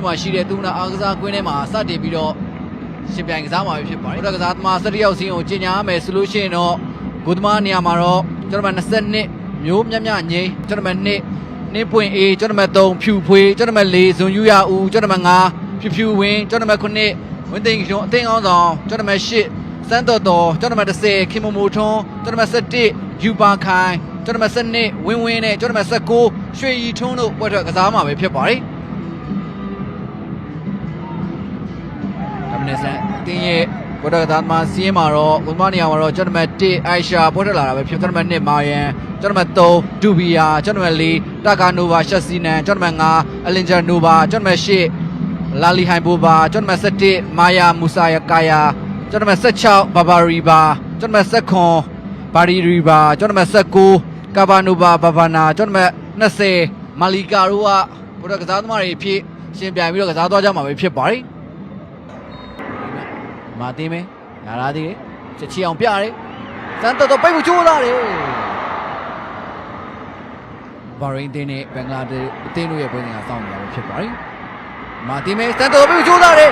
မှာရှိတဲ့သူနာအားကစားကွင်းထဲမှာစတင်ပြီးတော့ရှင်ပြိုင်ကစားမှာဖြစ်ပါတယ်။ကစားသမား17ယောက်စီးကိုကြီးညာမယ်ဆိုလို့ရှိရင်တော့ဂိုသမားနေရာမှာတော့ကျွန်တော်22မျိုးမြငိမ့်ကျွန်တော်2နှင်းပွင့်အေးကျွန်တော်3ဖြူဖွေးကျွန်တော်4ဇွန်ယူရဦးကျွန်တော်5ဖြူဝင်းကျွန်တော်9ဝင်းသိန်းကျွန်အသိန်းအောင်ဆောင်ကျွန်တော်8စန်းတော်ကျွန်တော်10ခင်မိုထွန်းကျွန်တော်17ယူပါခိုင်ကျွန်တော်12ဝင်းနဲ့ကျွန်တော်19ရွှေရီထွန်းတို့ပွဲထွက်ကစားမှာပဲဖြစ်ပါတယ်ဒါမင်းစံတင်းရဲ့ပွဲထွက်ကစားမှာစီးရင်မှာတော့ဂိုသမားနေရာမှာတော့ကျွန်တော်1အိုင်ရှာပွဲထွက်လာတာပဲဖြစ်ကျွန်တော်2မာယန်ကျွန်တော်3ဒူဘီယာကျွန်တော်4တာကာနိုဗာရှက်စီနန်ကျွန်တော်5အလင်ဂျာနိုဗာကျွန်တော်8လာလီဟိုင်ဘိုဘာကျွန်တော်17မာယာမူဆာယကာယာကျွန်တော်16ဘာဘာရီဘာကျွန်တော်19ဘာရီရီဘာကျွန်တော်19ကာဘာနိုဗာဘာဘာနာကျွန်တော်20မာလီကာတို့ကဘုရားကစားသမားတွေဖြစ်ရှင်ပြိုင်ပြီးတော့ကစားသွားကြမှာပဲဖြစ်ပါတယ်မာတင်းမဲညာလာသေးတယ်ချက်ချီအောင်ပြတယ်စမ်းတော်ပိတ်ဖို့ကြိုးလာတယ်ဘာရင်းတင်းနဲ့ဘင်္ဂလားဒေ့ရှ်အသင်းတို့ရဲ့ပွဲစဉ်ကစောင့်နေတာပဲဖြစ်ပါတယ်မာတင်းမဲစမ်းတော်ပိတ်ဖို့ကြိုးလာတယ်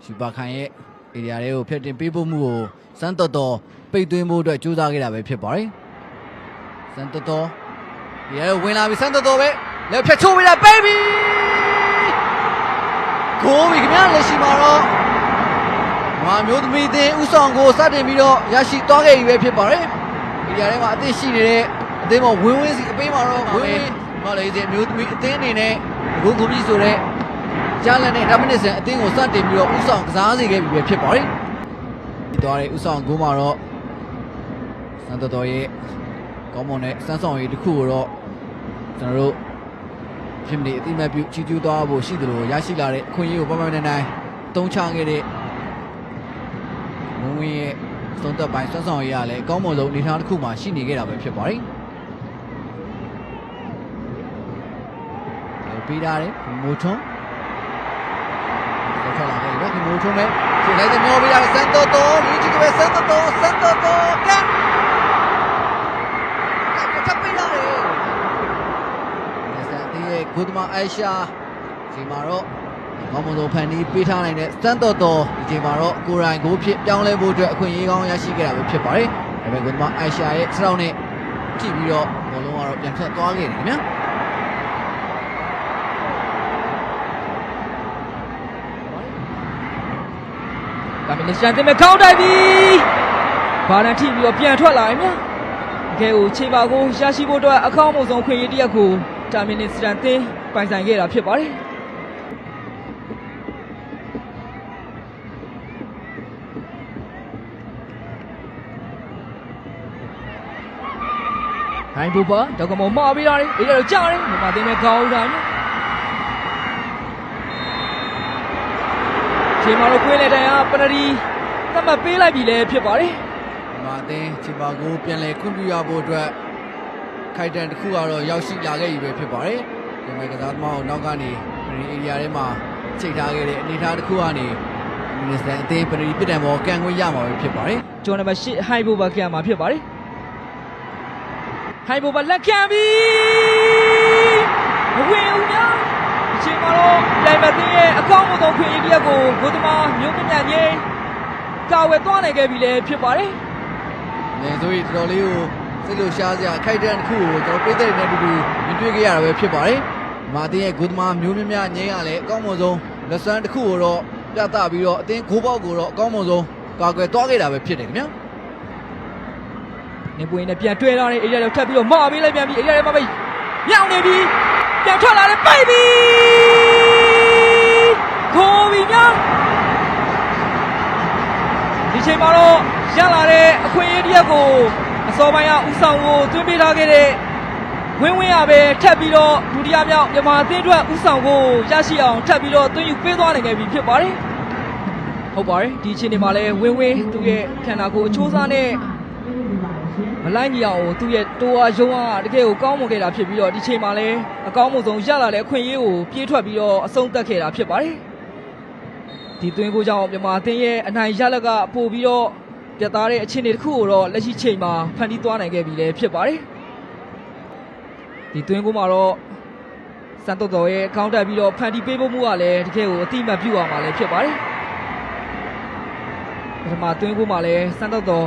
ရှူပါခိုင်ရဲ့ဧရိယာတွေကိုဖျက်တင်ပေးဖို့မှုကိုစမ်းတော်ပိတ်သွင်းဖို့အတွက်ကြိုးစားခဲ့တာပဲဖြစ်ပါတယ်စမ်းတော်ဒီရဲဝင်လာပြီစမ်းတော်ပဲလက်ဖြတ်ချိုးပေးတာပိတ်ပြီကိုပြီခင်ဗျာလက်ရှိမှာတော့မာမျိုးသမီးအသင်းဥဆောင်ကိုစတင်ပြီးတော့ရရှိသွားခဲ့ပြီပဲဖြစ်ပါတယ်ဒီနေရာထဲမှာအသင်းရှိနေတဲ့အသင်းပေါ်ဝင်းစီအပေးမှာတော့ဝင်းမလေးတဲ့မျိုးသမီးအသင်းအနေနဲ့ဂိုးကြီးဆိုတဲ့ကြားလက်နဲ့ဒါမနစ်စံအသင်းကိုစတင်ပြီးတော့ဥဆောင်ကစားစေခဲ့ပြီပဲဖြစ်ပါတယ်ဒီသွားတဲ့ဥဆောင်ဂိုးမှာတော့စံတော်ရဲ့ကောင်းမွန်တဲ့စမ်းဆောင်ရည်တစ်ခုကိုတော့ကျွန်တော်တို့ဖြစ်နေအတိမတ်ပြုချီးကျူးသွားဖို့ရှိသလိုရရှိလာတဲ့အခွင့်အရေးကိုပနိုင်တုံးချခဲ့တဲ့ဝင်းရဲ့သုံးသက်ပိုင်းဆွမ်းဆောင်ရည်ရလည်းအကောင်းမွန်ဆုံးအနေအထားတစ်ခုမှာရှိနေခဲ့တာပဲဖြစ်ပါတယ်ပေးထားတယ်မိုထွန်းထွက်လာခဲ့တယ်မိုထွန်းပဲချိန်လိုက်တဲ့မျောပေးတာစန်တိုတိုလူကြီးကပဲစန်တိုတိုကန်ထပ်ပေးလာတယ်ဂိုသမားအိုင်ရှာဒီမှာတော့မောင်မစုံဖန်နီးပေးထားနိုင်တဲ့စမ်းတော်ဒီချိန်မှာတော့ကိုရိုင်းကိုဖြစ်ပြောင်းလဲဖို့အတွက်အခွင့်အရေးကောင်းရရှိခဲ့တာပဲဖြစ်ပါတယ်ဒါပေမဲ့ဂိုသမားအိုင်ရှာရဲ့စတောင်းနဲ့ကြည့်ပြီးတော့ဘောလုံးကတော့ပြန်ထွက်သွားခဲ့တယ်ခင်ဗျာဒါပေမဲ့ရှန်တင်မဲ့ခေါင်းတိုက်ပြီးဘာလန်ထိပြီးတော့ပြန်ထွက်လာရင်ဗျာအကဲကိုချိန်ပါကိုရရှိဖို့အတွက်အကောင်းဆုံးခွင့်ရတစ်ရက်ကိုတာမီနစ်စတန်သင်းပိုင်ဆိုင်ခဲ့တာဖြစ်ပါတယ်။ဟိုင်ဘူပါတော့ကမောမှားပေးတာလေအေးတော့ကြားတယ်မြန်မာသင်းနဲ့ခေါင်းတိုင်းချိန်မှာတော့ကွင်းလေတိုင်ကပနရီသတ်မှတ်ပေးလိုက်ပြီလေဖြစ်ပါတယ်။မြန်မာသင်းချိန်ပါကိုပြန်လည်ခွင့်ပြုရဖို့အတွက်ခိုင်တန်တစ်ခုကတော့ရောက်ရှိလာခဲ့ပြီပဲဖြစ်ပါတယ်။ဒီမဲ့ကစားသမားကိုနောက်ကနေပရီဧရိယာထဲမှာချိန်ထားခဲ့တဲ့အနေအထားတစ်ခုကနေမင်းစတန်အသင်းပရီပြစ်ဒဏ်ပေါ်ကန်ခွင့်ရမှာပဲဖြစ်ပါတယ်။ကျော်နံပါတ်8ဟိုင်ဘိုဘာကန်မှာဖြစ်ပါတယ်။ဟိုင်ဘိုဘာလက်ခံပြီးမဝင်ဦးများအချိန်မှာတော့ပြိုင်မသိရဲ့အကောင်းဆုံးခွင့်ရတစ်ရက်ကိုဂိုသမားမျိုးမြတ်ငိမ့်ကာဝယ်သွားနိုင်ခဲ့ပြီလေဖြစ်ပါတယ်။နေဆိုရင်တော်တော်လေးကိုစိတ်လို့ရှားစရာခိုက်တဲ့တစ်ခုကိုကျွန်တော်ပြည်သက်တွေနဲ့အတူတူမြင်တွေ့ခဲ့ရတာပဲဖြစ်ပါတယ်။မာတင်ရဲ့ဂိုသမားမျိုးမြတ်ငိမ့်ရလည်းအကောင်းဆုံးလက်စမ်းတစ်ခုကိုတော့ပြသပြီးတော့အတင်းဂိုးပေါက်ကိုတော့အကောင်းဆုံးကာကွယ်သွားခဲ့တာပဲဖြစ်တယ်ခင်ဗျာ။နေပွင့်နဲ့ပြန်တွေ့လာတဲ့အေရီယာတော့ထပ်ပြီးတော့မှားပေးလိုက်ပြန်ပြီးအေရီယာထဲမှာပဲမြောက်နေပြီပြန်ထွက်လာတယ်ပိတ်ပြီခိုးပြီများဒီချိန်မှာတော့ရလာတဲ့အခွင့်အရေးတစ်ရက်ကိုအစောပိုင်းကဦးဆောင်ကိုသွင်းပေးထားခဲ့တဲ့ဝင်းရပဲထပ်ပြီးတော့ဒုတိယမြောက်မြန်မာအသင်းအတွက်ဦးဆောင်ကိုရရှိအောင်ထပ်ပြီးတော့သွင်းယူပေးသွားနိုင်ခဲ့ပြီဖြစ်ပါတယ်ဟုတ်ပါတယ်ဒီအချိန်ဒီမှာလဲဝင်းသူ့ရဲ့ခန္ဓာကိုယ်အချိုးစားနဲ့မလိုက်ညီအောင်သူ့ရဲ့တိုးအားရုံးအားတကယ်ကိုကောင်းမွန်ခဲ့တာဖြစ်ပြီးတော့ဒီချိန်မှာလဲအကောင်းဆုံးရလာတဲ့အခွင့်အရေးကိုပြေးထွက်ပြီးတော့အဆုံးသတ်ခဲ့တာဖြစ်ပါတယ်ဒီသွင်းကိုကြောင့်မြန်မာအသင်းရဲ့အနိုင်ရလက်ကပို့ပြီးတော့ပြတ်သားတဲ့အခြေအနေတစ်ခုကိုတော့လက်ရှိချိန်မှာဖန်တီးသွားနိုင်ခဲ့ပြီလည်းဖြစ်ပါတယ် ဒီသွင်းကိုမှာတော့စန်တော်တော်ရဲ့ခေါင်းတက်ပြီးတော့ဖန်တီးပေးဖို့မှုကလည်းတကယ်ကိုအတိအမှတ်ပြုရမှာလည်းဖြစ်ပါတယ်ပထမသွင်းကိုမှာလည်းစန်တော်တော်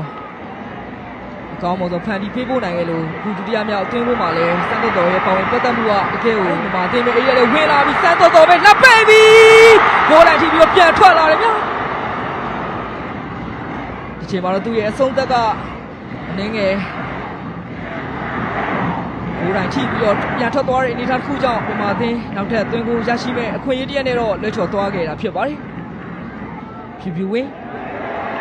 အကောင်းဆုံးဖန်တီးပေးဖို့နိုင်ခဲ့လို့အခုဒုတိယမြောက်သွင်းကိုမှာလည်းစန်တော်တော်ရဲ့ပါဝင်ပတ်သက်မှုကတကယ်ကိုဒီမှာအသင်းပဲအေးရလည်းဝင်လာပြီးစန်တော်တော်ပဲလက်ပိတ်ပြီးဂိုးလိုက်ထိပြီးတော့ပြန်ထွက်လာတယ်ဗျာဒီချိန်မှာတော့သူ့ရဲ့အဆုံးသက်ကအနည်းငယ်ဂိုးတိုင်းထိပြီးတော့ပြန်ထွက်သွားတဲ့အနေအထားတစ်ခုကြောင့်မြန်မာအသင်းနောက်ထပ်သွင်းကိုရရှိမဲ့အခွင့်အရေးတစ်ရက်နဲ့တော့လွှဲချော်သွားခဲ့တာဖြစ်ပါတယ်ဖြူဖြူဝင်း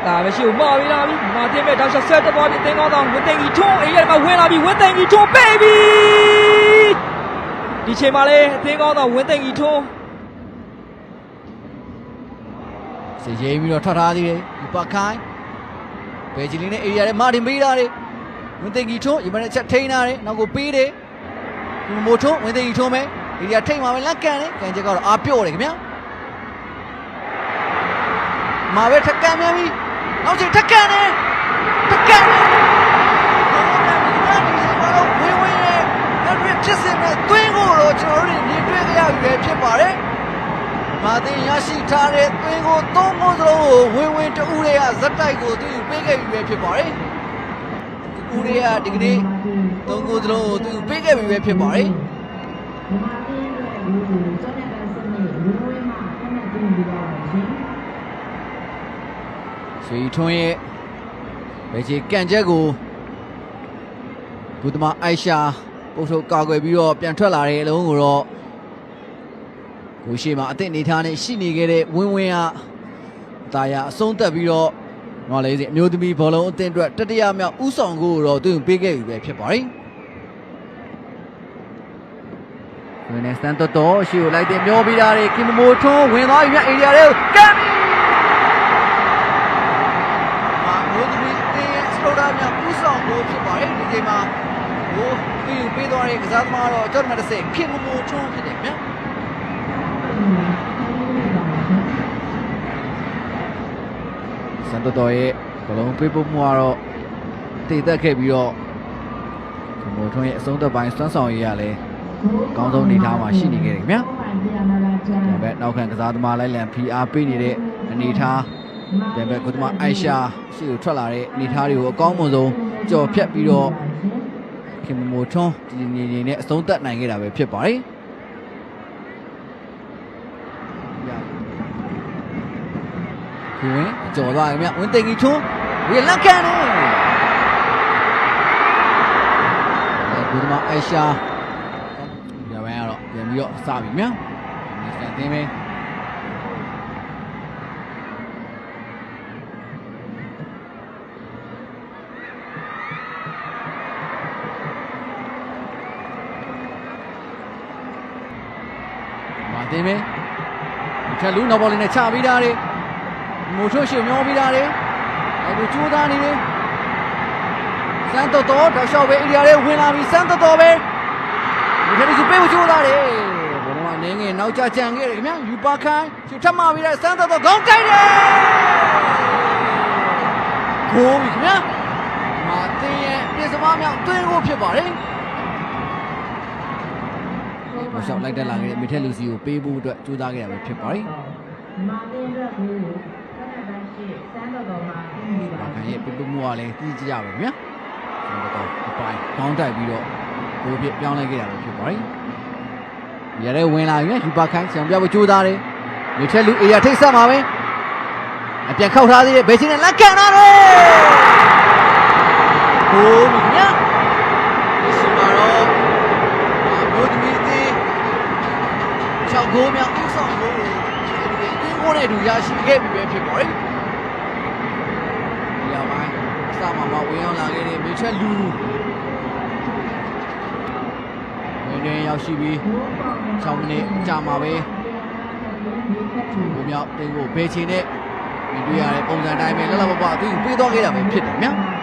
ဒါပဲရှိဦးမော်ပြီးလာပြီမာတင်မဲ့တောက်လျှောက်ဆက်တက်သွားပြီးတင်းကောင်းဆောင်ဝင်းသိန်းကြီးထွန်းအေးရမှာဝင်လာပြီးဝင်းသိန်းကြီးထွန်းပေးပြီဒီချိန်မှာလေတင်းကောင်းဆောင်ဝင်းသိန်းကြီးထွန်းစေရေးပြီးတော့ထွက်ထားသေးတယ်ဒီပါခိုင်းဘယ်ဂျီလီနဲ့အေရီယာနဲ့မာတင်ပေးတာလေဝင်းသိန်းကြီးထွန်းဒီမှာချက်ထိန်းထားတယ်နောက်ကိုပေးတယ်ဒီမိုထွန်းဝင်းသိန်းကြီးထွန်းပဲအေရီယာထိန်းမှာပဲလက်ကန်တယ်ကန်ချက်ကတော့အားပြော့တယ်ခင်ဗျာမာပဲထက်ကန်မြန်ပြီနောက်ချိန်ထက်ကန်တယ်ထက်ကန်တယ်ဝင်းဝင်းရဲ့နောက်ပြဖြစ်စင်မဲ့သွင်းကိုတော့ကျွန်တော်တို့မြင်တွေ့ကြရပြီပဲဖြစ်ပါတယ်မာတင်ရရှိထားတဲ့သွင်းကိုသုံးခုစလုံးကိုဝင်းဝင်းတူတွေကဇက်တိုက်ကိုသူပေးခဲ့ပြီပဲဖြစ်ပါတယ်တူတွေကဒီကနေ့သုံးခုစလုံးကိုသူပေးခဲ့ပြီပဲဖြစ်ပါတယ်ဆွေထွန်းရဲ့ဘယ်ချေကန်ချက်ကိုဘုဒ္ဓမအိုက်ရှာပုတ်ထုတ်ကာကွယ်ပြီးတော့ပြန်ထွက်လာတဲ့အလုံးကိုတော့ကိုရှိမှာအသင့်နေထားနဲ့ရှိနေခဲ့တဲ့ဝင်းဝင်းဟာတာယာအဆုံးသက်ပြီးတော့နော်လေးစီအမျိုးသမီးဘောလုံးအသင်းအတွက်တတိယမြောက်ဥဆောင်ကိုတော့သူပေးခဲ့ပြီပဲဖြစ်ပါတယ်ဝင်းနဲ့စန်တော်တော်ရှိကိုလိုက်တင်မျောပြီးတာတွေကင်မမိုထွန်းဝင်သွားပြီမြအေရီယာတွေကိုကမ်ဥဆောင်ကိုဖြစ်ပါတယ်ဒီချိန်မှာဟိုပြီးပေးသွားတဲ့ကစားသမားတော့ကျော်နတ်တစ်ခင်မမိုထွန်းဖြစ်တယ်ဗျာစန်တော်ရဲ့ဘလုံးပေးဖို့မှုကတော့တည်သက်ခဲ့ပြီးတော့ခင်မမိုထွန်းရဲ့အဆုံးသက်ပိုင်းစွမ်းဆောင်ရည်ရလဲအကောင်းဆုံးအနေထားမှာရှိနေခဲ့တယ်ဗျာဒါပေမဲ့နောက်ခံကစားသမားလိုက်လံ PR ပေးနေတဲ့အနေထားဒါပေမဲ့ကိုသမားအိုက်ရှာရှေ့ကိုထွက်လာတဲ့အနေထားတွေကိုအကောင်းဆုံးကြော်ဖြတ်ပြီးတော့ခင်မမိုထွန်းဒီနေနေနဲ့အဆုံးသတ်နိုင်ခဲ့တာပဲဖြစ်ပါတယ်ဒီဝင်ကြော်သွားတယ်မြဝင်းသိန်းကြီးထွန်းဒီလက်ခံတယ်ကိုသမားအိုက်ရှာဒါပဲကတော့ပြန်ပြီးတော့စပြီမြဒီစံသင်းပဲတင်မယ်ထက်လူနောက်ပေါ်လေးနဲ့ချပြီးသားတယ်မိုချိုရှေ့မျောပြီးသားတယ်အခုကျိုးသားနေတယ်စန်တော်တော်တောက်လျှောက်ပဲအေရီယာလေးဝင်လာပြီးစန်တော်တော်ပဲဒီထက်လူပေးဖို့ကျိုးသားတယ်ဘုံကနေငယ်နောက်ကျကြံခဲ့တယ်ခင်ဗျာယူပါခိုင်းရှုထပ်မှပြီးတဲ့စန်တော်တော်ခေါင်းတိုက်တယ်ဂိုးပြီခင်ဗျာမာတင်ရဲ့ပြည်စမားမြောက်သွင်းဖို့ဖြစ်ပါတယ်မရှောက်လိုက်တက်လာခဲ့တဲ့မီထက်လူစီကိုပေးဖို့အတွက်ကြိုးစားခဲ့ရမှာဖြစ်ပါတယ်။မာတင်ရက်ကိုဆက်လက်ရှိစမ်းတော်မှာပြီးပြီပါ။ခင်ရဲ့ပြပမှုကလည်းသိကြရပါဗျာ။စမ်းတော်အပိုင်းခေါင်းတိုက်ပြီးတော့ဘိုးပြပြောင်းလဲခဲ့တာပဲဖြစ်ပါတယ်။ရတဲ့ဝင်လာရင်ယူပါခိုင်းဆံပြဖို့ကြိုးစားတယ်။မီထက်လူအေးရထိတ်ဆက်မှာပဲ။အပြန်ခောက်ထားသေးတယ်ဘယ်ချင်းနဲ့လက်ခံထားတယ်။ဟိုးမြညာဒီစီမာတော့ဘိုးသမီး6ဂိုးမြောက်ဥဆောင်ဂိုးကိုတင်းကိုနဲ့အတူရရှိခဲ့ပြီပဲဖြစ်ပါတယ်။ဒီရောက်ပိုင်းအစမှာဝင်ရောက်လာခဲ့တဲ့မီချက်လူဝင်နေရောက်ရှိပြီး6မိနစ်ကြာမှာပဲဂိုးမြောက်တင်းကိုဘယ်ချိန်နဲ့မြင်တွေ့ရတဲ့ပုံစံတိုင်းပဲလှလှပပသူပေးသွားခဲ့တာပဲဖြစ်တယ်ဗျာ။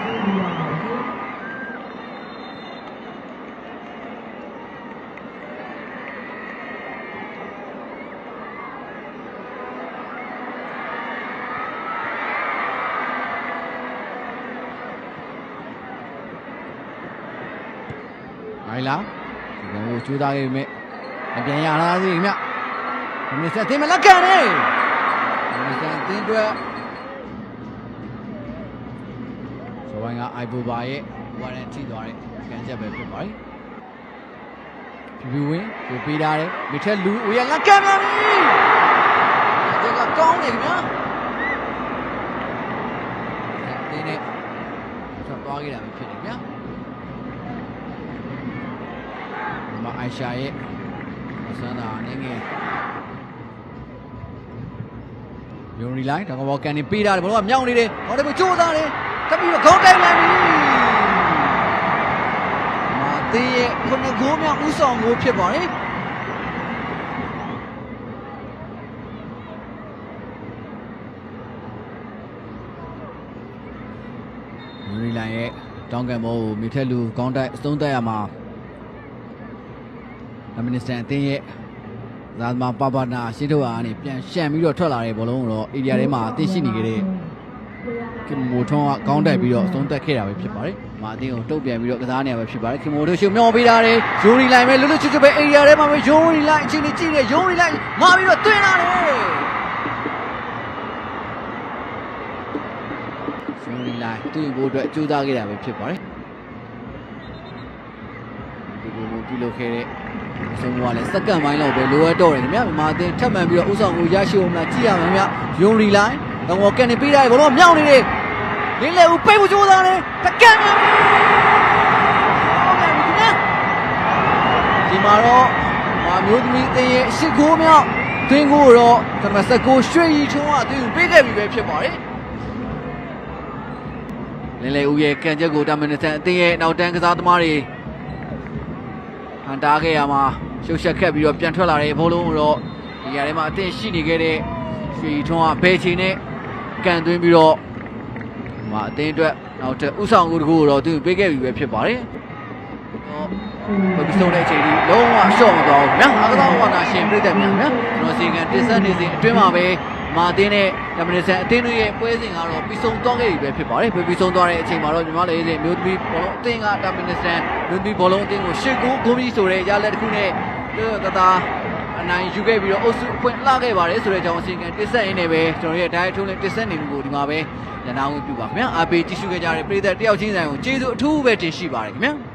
အိုင်လာဒီက ကိုကြိုးစားခဲ့ပေမဲ့ပြန်ရလာသေးခင်ဗျမင်းစက်တင်မလက်ကန်နေမင်းစက်တင်အတွက်ဆိုပိုင်းကအိုက်ဘူဘာရဲ့ဝါရန်ထိသွားတဲ့ကန်ချက်ပဲဖြစ်ပါတယ်ဖြူဝင်းကိုပေးထားတယ်မစ်ထက်လူဝေးလက်ကန်ပြန်ပြီဒီကကောင်းနေခင်ဗျာဒီနေ့ဆက်သွားခဲ့တာပဲဖြစ်တယ်ဗျာမအိုင်ရှာရဲ့ဆန္ဒအနေငယ်ယုံရီလိုက်တော့ဘောကန်နေပေးထားတယ်ဘလို့ကမြောက်နေတယ်ဟောတယ်ကြိုးစားတယ်တက်ပြီးတော့ခေါင်းတိုက်လိုက်ပြီမာသေးရဲ့ခုနှစ်ဂိုးမြောက်ဥဆောင်ဂိုးဖြစ်ပါတယ်ယုံရီလိုက်ရဲ့တောင်းကန်ဘောကိုမြေထက်လူခေါင်းတိုက်အဆုံးတက်ရမှာမင်းစတန်အတင်းရဲ့ဇာမပပနာရှင်းထုတ်အားနဲ့ပြန်ရှံပြီးတော့ထွက်လာတဲ့ဘောလုံးတော့ဧရိယာထဲမှာအတင်းရှိနေကြတဲ့ခင်မိုထွန်းကကောင်းတက်ပြီးတော့အဆုံးသက်ခဲ့တာပဲဖြစ်ပါတယ်။မာအတင်းကိုတုတ်ပြန်ပြီးတော့ကစားနေရပဲဖြစ်ပါတယ်။ခင်မိုထွန်းရှုံမျောပေးထားတယ်။ယိုရီလိုင်းပဲလွတ်လွတ်ချွတ်ချွတ်ပဲဧရိယာထဲမှာပဲယိုရီလိုင်းအချိန်ကြီးကြည့်တယ်ယိုရီလိုင်းမာပြီးတော့တွင်းလာတယ်။ယိုရီလိုင်းသူ့ဘိုးအတွက်ကြိုးစားခဲ့တာပဲဖြစ်ပါတယ်။ဒီဘိုးကိုပြုလုပ်ခဲ့တဲ့ဆုံးသွားလဲစက္ကန့်ပိုင်းလောက်ပဲလိုအပ်တော့တယ်ခင်ဗျာမြန်မာအသင်းထပ်မံပြီးတော့ဥဆောင်ကိုရရှိအောင်လားကြည့်ရမှာဗျာယုံရီလိုင်းတော့ကန်နေပေးရတယ်ဘလို့မြောက်နေတယ်လင်းလေဦးပိတ်ဖို့ကြိုးစားတယ်တကန်မြန်ဒီမှာတော့မာမျိုးသမီးအသင်းရဲ့ရှစ်ဂိုးမြောက်တွင်းကိုတော့သမစက်ကိုရွှေရီထုံးကအသင်းကိုပေးခဲ့ပြီပဲဖြစ်ပါတယ်လင်းလေဦးရဲ့ကန်ချက်ကိုတာမန်နစ်ဆန်အသင်းရဲ့နောက်တန်းကစားသမားတွေဟန်တားခဲ့ရမှာရှုပ်ရှက်ခက်ပြီးတော့ပြန်ထွက်လာတဲ့ဘောလုံးတော့ဒီနေရာထဲမှာအသင်းရှိနေခဲ့တဲ့ရွှေထွန်းကဘယ်ချိန်နဲ့ကန်သွင်းပြီးတော့အသင်းအတွက်နောက်ထပ်ဥဆောင်ကိုတကူတော့သူပေးခဲ့ပြီပဲဖြစ်ပါတယ်။ဘယ်ဆုံးတဲ့အချိန်ဒီလုံးဝရှော့မသွားဘူးနော်။အားကစားဝါနာရှင်ပြည်သက်များနော်။ကျွန်တော်စီကံတစ်ဆက်နေစဉ်အတွင်းမှာပဲမာအသင်းနဲ့ကမ္ဘာ့ဆန်အသင်းတို့ရဲ့ပွဲစဉ်ကတော့ပြီးဆုံးသွားခဲ့ပြီပဲဖြစ်ပါတယ်။ပြီးဆုံးသွားတဲ့အချိန်မှာတော့ညီမလေးတွေမျိုးသမီးဘောလုံးအသင်းကကမ္ဘာ့ဆန်မျိုးသမီးဘောလုံးအသင်းကို၈ဂိုးဂိုးပြီးဆိုတဲ့ရလက်တစ်ခုနဲ့တအနိုင်ယူခဲ့ပြီးတော့အုပ်စုအဖွင့်လှခဲ့ပါတယ်ဆိုတဲ့အကြောင်းအစီအကံတစ်ဆက်ရင်းနဲ့ပဲကျွန်တော်ရဲ့ diet ထုံးနဲ့တစ်ဆက်နေမှုကိုဒီမှာပဲညနာဝင်ပြပါခင်ဗျာအားပေးကြည့်ရှုခဲ့ကြတဲ့ပရိသတ်တယောက်ချင်းဆိုင်ကိုကျေးဇူးအထူးပဲတင်ရှိပါတယ်ခင်ဗျာ